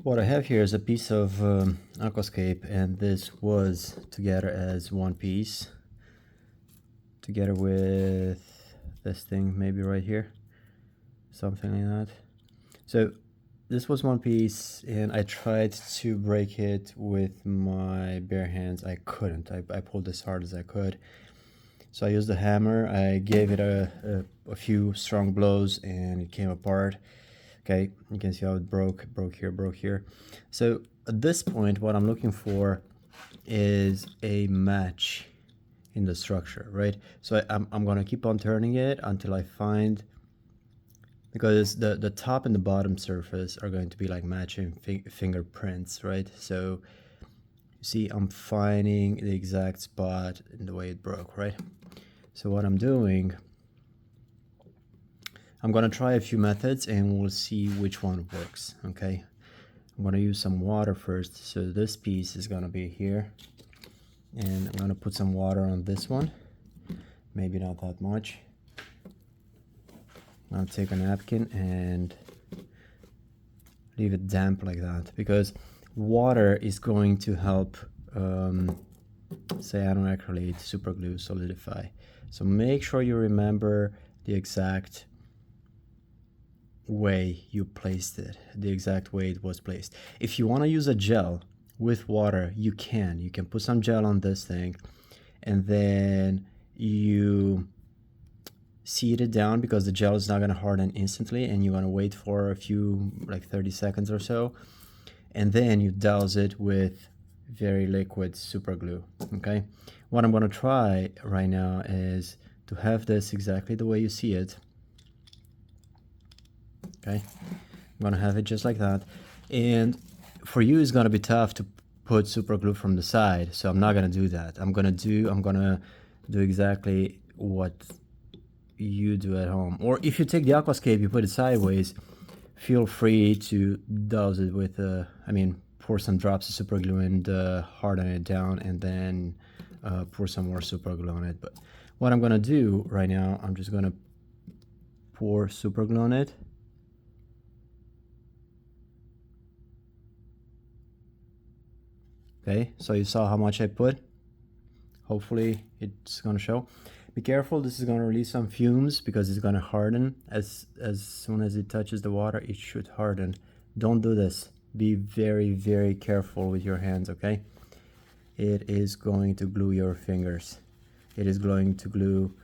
What I have here is a piece of aquascape, and this was together as one piece, together with this thing, maybe right here, something like that. So this was one piece, and I tried to break it with my bare hands. I couldn't. I pulled as hard as I could. So I used a hammer. I gave it a few strong blows, and it came apart. Okay, you can see how it broke here. So at this point, what I'm looking for is a match in the structure, right? So I'm gonna keep on turning it until I find, because the top and the bottom surface are going to be like matching fingerprints, right? So you see I'm finding the exact spot in the way it broke, right? So what I'm doing, I'm gonna try a few methods and we'll see which one works, okay? I'm gonna use some water first. So this piece is gonna be here, and I'm gonna put some water on this one, maybe not that much. I'll take a napkin and leave it damp like that, because water is going to help cyanoacrylate superglue solidify. So make sure you remember the exact way you placed it, the exact way it was placed. If you want to use a gel with water, you can put some gel on this thing, and then you seat it down, because the gel is not going to harden instantly, and you're going to wait for a few, like 30 seconds or so, and then you douse it with very liquid super glue. Okay, what I'm going to try right now is to have this exactly the way you see it. Okay, I'm going to have it just like that, and for you it's going to be tough to put super glue from the side, so I'm not going to do that. I'm going to do exactly what you do at home. Or if you take the aquascape, you put it sideways, feel free to douse it with pour some drops of super glue and harden it down, and then pour some more super glue on it. But what I'm gonna do right now, I'm just gonna pour super glue on it. Okay, so you saw how much I put. Hopefully it's gonna show. Be careful, this is gonna release some fumes because it's gonna harden. As soon as it touches the water, it should harden. Don't do this. Be very, very careful with your hands, okay? It is going to glue your fingers. It is going to glue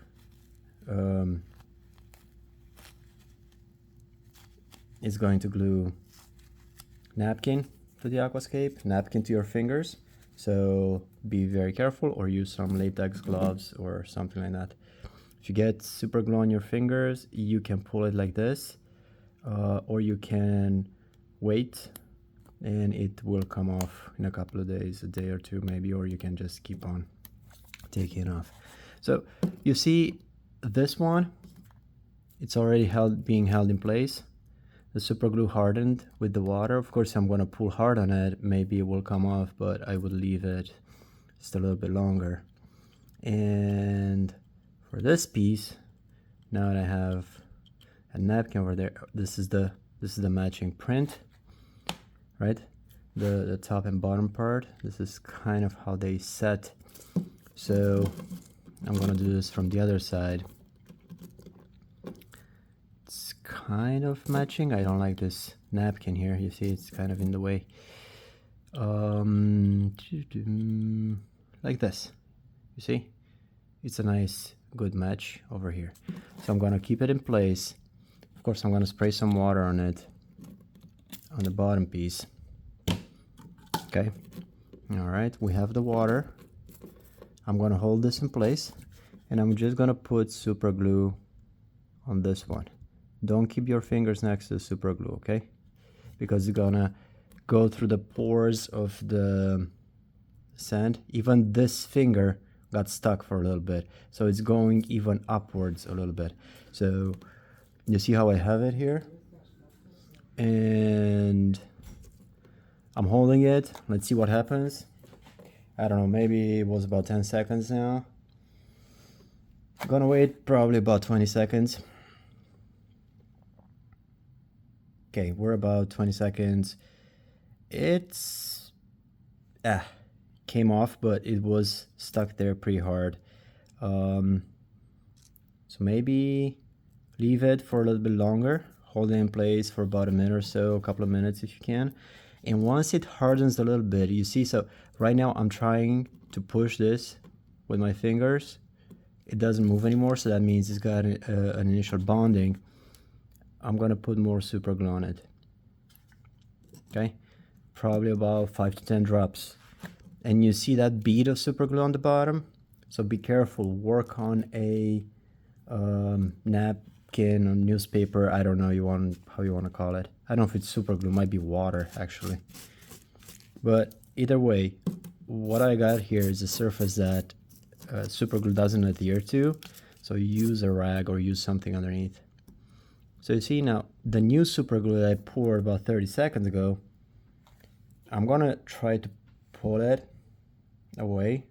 it's going to glue napkin to the aquascape, napkin to your fingers. So be very careful, or use some latex gloves or something like that. If you get super glue on your fingers, you can pull it like this, or you can wait and it will come off in a couple of days, a day or two maybe, or you can just keep on taking it off. So you see this one, it's already being held in place. The super glue hardened with the water. Of course, I'm going to pull hard on it. Maybe it will come off, but I would leave it just a little bit longer. And for this piece, now that I have a napkin over there, this is the matching print, right? The top and bottom part. This is kind of how they set. So I'm going to do this from the other side. Kind of matching. I don't like this napkin here. You see, it's kind of in the way. Like this. You see, it's a nice, good match over here. So I'm gonna keep it in place. Of course, I'm gonna spray some water on it, on the bottom piece. Okay. All right. We have the water. I'm gonna hold this in place, and I'm just gonna put super glue on this one. Don't keep your fingers next to the super glue, okay? Because it's gonna go through the pores of the sand. Even this finger got stuck for a little bit, so it's going even upwards a little bit. So you see how I have it here, and I'm holding it. Let's see what happens. I don't know, maybe it was about 10 seconds now. I'm gonna wait probably about 20 seconds. Okay, we're about 20 seconds, it's came off, but it was stuck there pretty hard. So maybe leave it for a little bit longer, hold it in place for about a minute or so, a couple of minutes if you can. And once it hardens a little bit, you see, so right now I'm trying to push this with my fingers. It doesn't move anymore, so that means it's got an initial bonding. I'm gonna put more super glue on it. Okay, probably about 5 to 10 drops. And you see that bead of super glue on the bottom? So be careful, work on a napkin or newspaper, I don't know how you want to call it. I don't know if it's super glue, might be water actually. But either way, what I got here is a surface that super glue doesn't adhere to, so use a rag or use something underneath. So you see now, the new super glue that I poured about 30 seconds ago, I'm gonna try to pull it away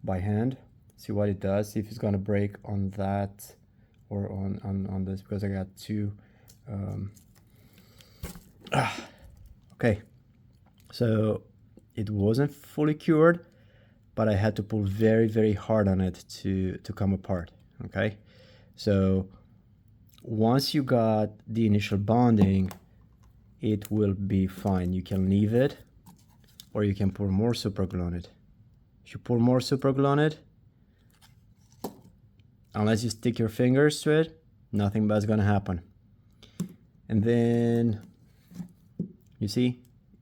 by hand, see what it does, see if it's gonna break on that or on this, because I got two. Okay, so it wasn't fully cured, but I had to pull very, very hard on it to come apart. Okay, so once you got the initial bonding, it will be fine. You can leave it, or you can pour more super glue on it. If you pour more super glue on it, unless you stick your fingers to it, nothing bad's gonna happen. And then you see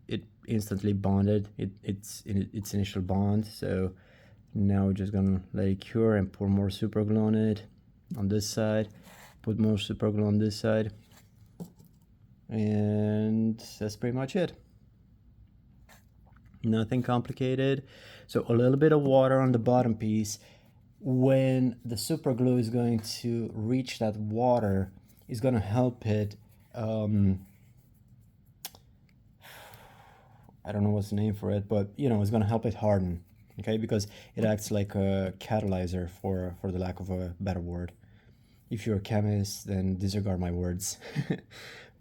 it instantly bonded. It's in its initial bond. So now we're just gonna let it cure and pour more super glue on it on this side, put more super glue on this side, and that's pretty much it. Nothing complicated. So a little bit of water on the bottom piece. When the super glue is going to reach that water, it's going to help it, I don't know what's the name for it, but you know, it's going to help it harden, okay, because it acts like a catalyzer, for the lack of a better word. If you're a chemist, then disregard my words.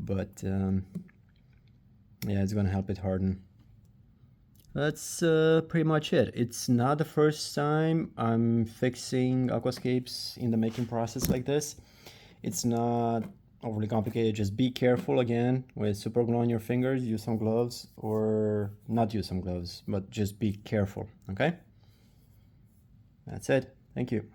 But yeah, it's going to help it harden. That's pretty much it. It's not the first time I'm fixing aquascapes in the making process like this. It's not overly complicated. Just be careful again with super glue on your fingers. Use some gloves, or not use some gloves, but just be careful, okay? That's it. Thank you.